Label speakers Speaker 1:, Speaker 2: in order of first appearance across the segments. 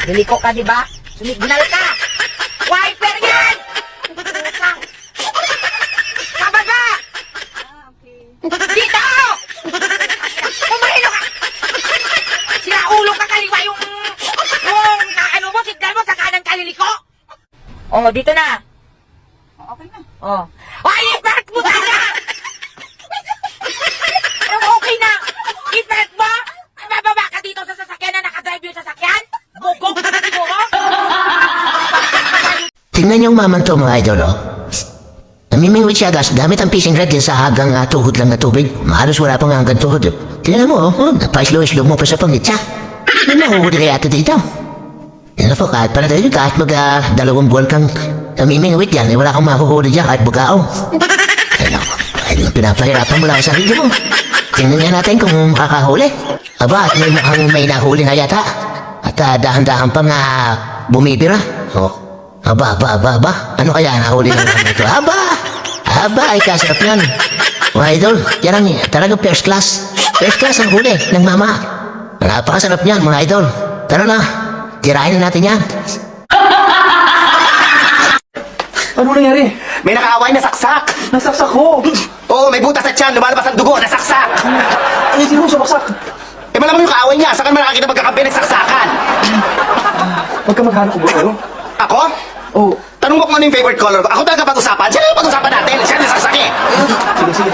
Speaker 1: Niliko ka, di ba? Sumignal ka! Wiper yan! Utang! Kababa! Dito! Pumahilo ka! Sira ulo ka kaliwa yung ano mo, signal mo sa kanang kaliliko! Oh, dito na!
Speaker 2: Okay na.
Speaker 1: Oh. Ay, i-park mo talaga! Okay na! I-park mo! Bababa ka dito sa sasakyan na nakadrive yung sasakyan? Bugog ka na siguro?
Speaker 3: Tingnan yung maman to mga idol, oh. Namimingwit siya gas gamit ang fishing rod yan sa hagang tuhod lang na tubig. Mahalos wala pang hanggang tuhod. Tingnan mo, oh. Napaislog-islog mo pa sa pangitsa. May mahuhuli kaya ito dito. Yan po, kahit pala tayo, kahit dalawang buwan kang namimingwit yan, wala kang mahuhuli dyan kahit bugao. Ay, pinapahirapan mo lang sa sarili mo. Tingnan nga natin kung makakahuli. Aba, at may mukhang may nahuli na yata. At dahan-dahan pang bumibira. Oh. Aba. Ano kaya nahuli ng naman ito? Aba, ay kasarap yan. Mga idol, yan ang talagang first class. First class ang huli ng mama. Napakasarap yan, mga idol. Tara na, tirahin na natin yan.
Speaker 4: Ano nangyari?
Speaker 5: May nakaaway na saksak.
Speaker 4: Nasaksak ko.
Speaker 5: Oo, may butas sa tiyan, lumalabas ang dugo, nasaksak.
Speaker 4: Ay, sino mo sumaksak?
Speaker 5: Eh, malamang yung kaaway niya, saan ka naman nakakita magkakampi nagsaksakan?
Speaker 4: Huwag ka maghanap ko ba,
Speaker 5: Ako?
Speaker 4: Oh,
Speaker 5: Tanong mo kung ano yung favorite color ko. Ako talaga pag-usapan. Siya lang yung pag-usapan natin. Siya nasaksak eh.
Speaker 4: sige.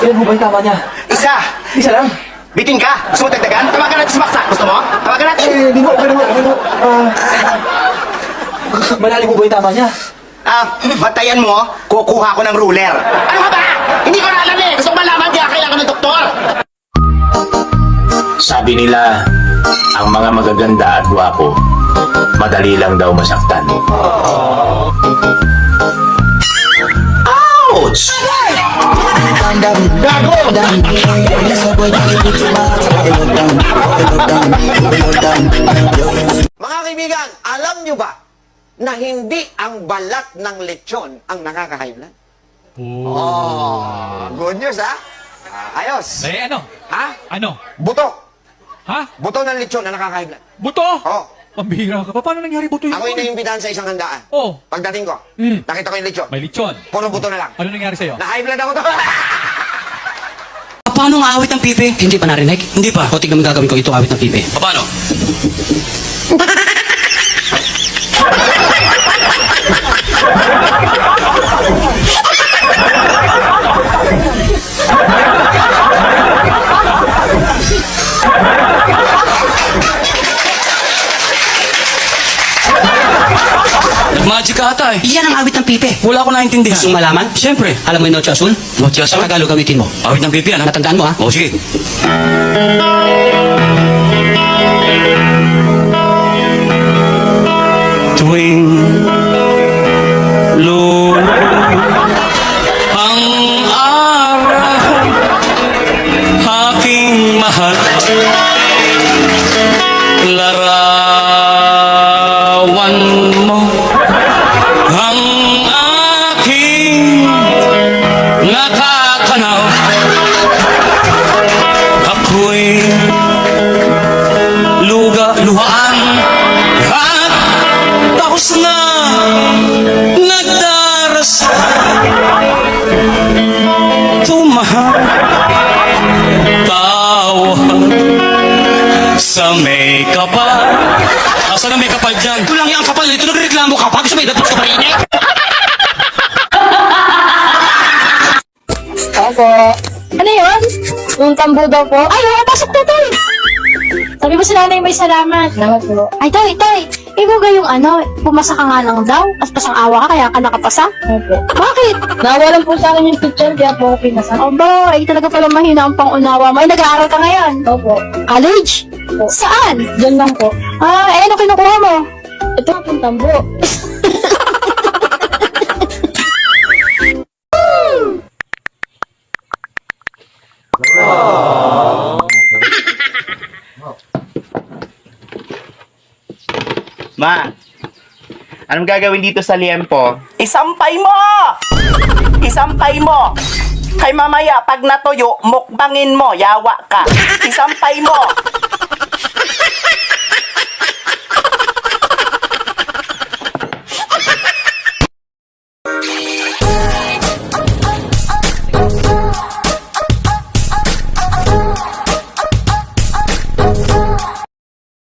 Speaker 4: Ilan mo ba yung tama niya?
Speaker 5: Isa.
Speaker 4: Isa lang.
Speaker 5: Bitin ka. Gusto mo dagdagan? Tawagan natin sumaksak. Gusto mo? Tawagan natin.
Speaker 4: Di mo, okay mo. Malalim mo ba yung tama niya?
Speaker 5: Batayan mo, kukuha ko ng ruler. Ano ka ba? Hindi ko na alam eh. Gusto ko malaman, di kailangan ng doktor.
Speaker 6: Sabi nila, ang mga magaganda at gwapo, madali lang daw masaktan. Ouch!
Speaker 7: Mga kaibigan, alam nyo ba na hindi ang balat ng lechon ang nakaka-high blood? Oh, good news ha? Ayos.
Speaker 8: Eh, ano?
Speaker 7: Ha?
Speaker 8: Ano?
Speaker 7: Buto.
Speaker 8: Ha?
Speaker 7: Buto ng lechon na nakaka-high blood.
Speaker 8: Buto?
Speaker 7: Oh,
Speaker 8: Pambihira ka pa. Paano nangyari buto yun?
Speaker 7: ako yung naimbitahan sa isang handaan.
Speaker 8: Oh,
Speaker 7: Pagdating ko, nakita ko yung lechon.
Speaker 8: may lechon.
Speaker 7: Puro buto na lang.
Speaker 8: Ano nangyari sa'yo?
Speaker 7: Na-high blood ako to.
Speaker 9: Paano ang awit ng pipi? Hindi pa narinig? Hindi pa. O tignan mo gagawin ko ito awit ng pipi. Paano? Magic ka ata eh. Yan ang awit ng pipi. Wala ko naintindihan. Gusto malaman? Siyempre. Alam mo yung Noche Azul? Noche Azul? Sa Tagalog gamitin mo. Awit ng pipi, ano? Natandaan mo ha? O sige. Tuwing ang araw aking mahal larawan mo ang aking nakakanaw ako'y luhaan at tapos na nagdarasal tumahal tawag sa may kapal. Asan ang may kapal dyan? Ito lang yung kapal dito. Nagreklamo ka pa. Gusto may dapat ka pa rin eh.
Speaker 2: Opo. Ano yun? Yung tambo daw po? Ay, pasok na tayo. Sabi mo sa nanay may salamat. Salamat po. Ay, tay. Ikaw yung pumasa ka nga lang daw. As pasang awa ka, kaya ka nakapasa? Opo. Bakit? Nawalan po sa akin yung picture, kaya po ako pinasa. Opo, talaga pala mahina ang pangunawa mo. Ay, nag-aaral ka ngayon? Opo. College? Opo. Saan? Diyan lang po. Ano kinukuha mo? Ito ang tambo.
Speaker 5: Ma, anong gagawin dito sa liempo?
Speaker 10: Isampay mo! Isampay mo! Kay mamaya, pag natuyo, mukbangin mo, yawa ka. Isampay mo!